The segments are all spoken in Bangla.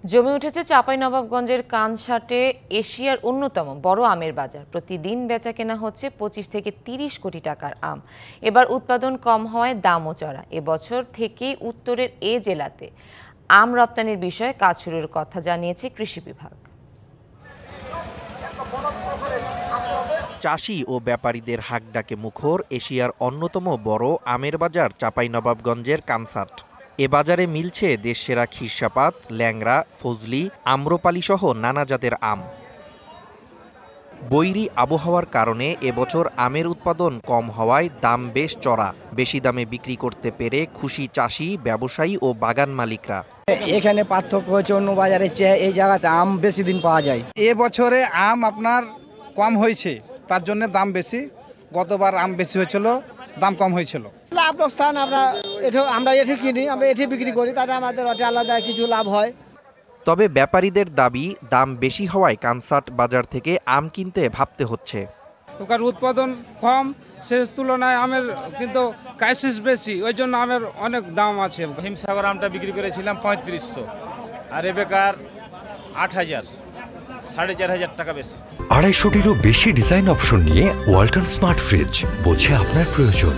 জমে উঠেছে চাঁপাইনবাবগঞ্জের কানসাটে এশিয়ার অন্যতম বড় আমের বাজার। প্রতিদিন বেচা কেনা হচ্ছে 25 থেকে 30 কোটি টাকার আম। এবার উৎপাদন কম হওয়ায় দামও চড়া। এবছর থেকেই উত্তরের এ জেলাতে আম রপ্তানির বিষয়ে কাজ শুরুর কথা জানিয়েছে কৃষি বিভাগ। চাষি ও ব্যাপারীদের হাঁকডাকে মুখর এশিয়ার অন্যতম বড় আমের বাজার চাঁপাইনবাবগঞ্জের কানসাট। এ বাজারে মিলছে দেশসেরা খিরসাপাত, ল্যাংড়া, ফজলি, আম্রপালি সহ নানা জাতের আম। বৈরী আবহাওয়ার কারণে এবছর আমের উৎপাদন কম হওয়ায় দাম বেশ চড়া। বেশি দামে বিক্রি করতে পেরে খুশি চাষি, ব্যবসায়ী ও বাগান মালিকরা। এখানে পার্থক্য হচ্ছে অন্য বাজারের চেয়ে এই জায়গাতে আম বেশি দিন পাওয়া যায়। এবছরে আম আপনার কম হয়েছে, তার জন্য দাম বেশি। গতবার আম বেশি হয়েছিল, দাম কম হয়েছিল। লাভ লোকসান আমরা এঠে কিনি, আমরা এঠে বিক্রি করি, তাতে আমাদের আলাদা কিছু লাভ হয়। তবে ব্যাপারীদের দাবি দাম বেশি হওয়ায় কানসাট বাজার থেকে আম কিনতে ভাবতে হচ্ছে। ওখানে উৎপাদন কম, সে তুলনায় আমের কিন্তু ক্রাইসিস বেশি, ওই জন্য আমের অনেক দাম আছে। হিমসাগর আমটা বিক্রি করেছিলাম 3500, আর এ বেকার 8000, 4500 টাকা বেশি। 250-টিরও বেশি ডিজাইন অপশন নিয়ে ওয়ালটন স্মার্ট ফ্রিজ, বোঝে আপনার প্রয়োজন।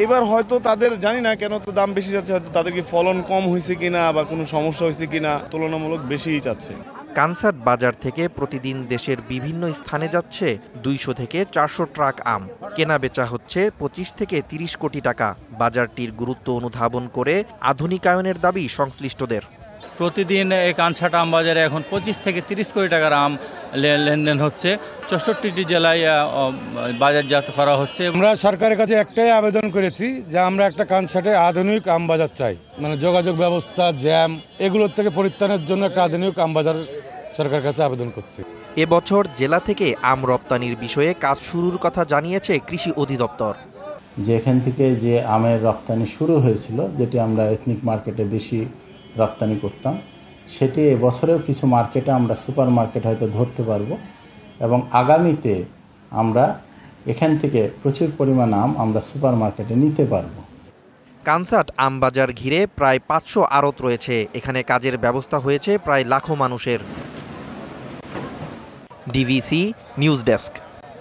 এবার হয়তো তাদের জানি না কেন তো দাম বেশি যাচ্ছে, হয়তো তাদের কি ফলন কম হয়েছে কিনা বা কোনো সমস্যা হয়েছে কিনা, তুলনামূলক বেশিই যাচ্ছে। কানসাট বাজার থেকে প্রতিদিন দেশের বিভিন্ন স্থানে যাচ্ছে 200 থেকে 400 ট্রাক আম। কেনা বেচা হচ্ছে 25 থেকে 30 কোটি টাকা। বাজারটির গুরুত্ব অনুধাবন করে আধুনিকায়নের দাবি সংশ্লিষ্টদের। প্রতিদিন এই কানসাট আম বাজারে এখন 25 থেকে 30 কোটি টাকার আম লেনদেন হচ্ছে। 64টি জেলায় বাজারজাত করা হচ্ছে। আমরা সরকারের কাছে একটাই আবেদন করেছি যে আমরা একটা কানসাটে আধুনিক আম বাজার চাই, মানে যোগাযোগ ব্যবস্থা, জ্যাম, এগুলোর থেকে পরিত্রাণের জন্য একটা আধুনিক আম বাজার সরকারের কাছে আবেদন করছি। এবছর জেলা থেকে আম রপ্তানির বিষয়ে কাজ শুরুর কথা জানিয়েছে কৃষি অধিদপ্তর। যেখান থেকে যে আমের রপ্তানি শুরু হয়েছিল, যেটি আমরা এথনিক মার্কেটে বেশি রপ্তানি করতাম, সেটি এবছরেও কিছু মার্কেটে আমরা সুপার মার্কেট হয়তো ধরতে পারবো, এবং আগামীতে আমরা এখান থেকে প্রচুর পরিমাণ আম আমরা সুপার মার্কেটে নিতে পারবো। কানসাট আম বাজার ঘিরে প্রায় 500 আড়ত রয়েছে। এখানে কাজের ব্যবস্থা হয়েছে প্রায় লাখো মানুষের। DVC news desk.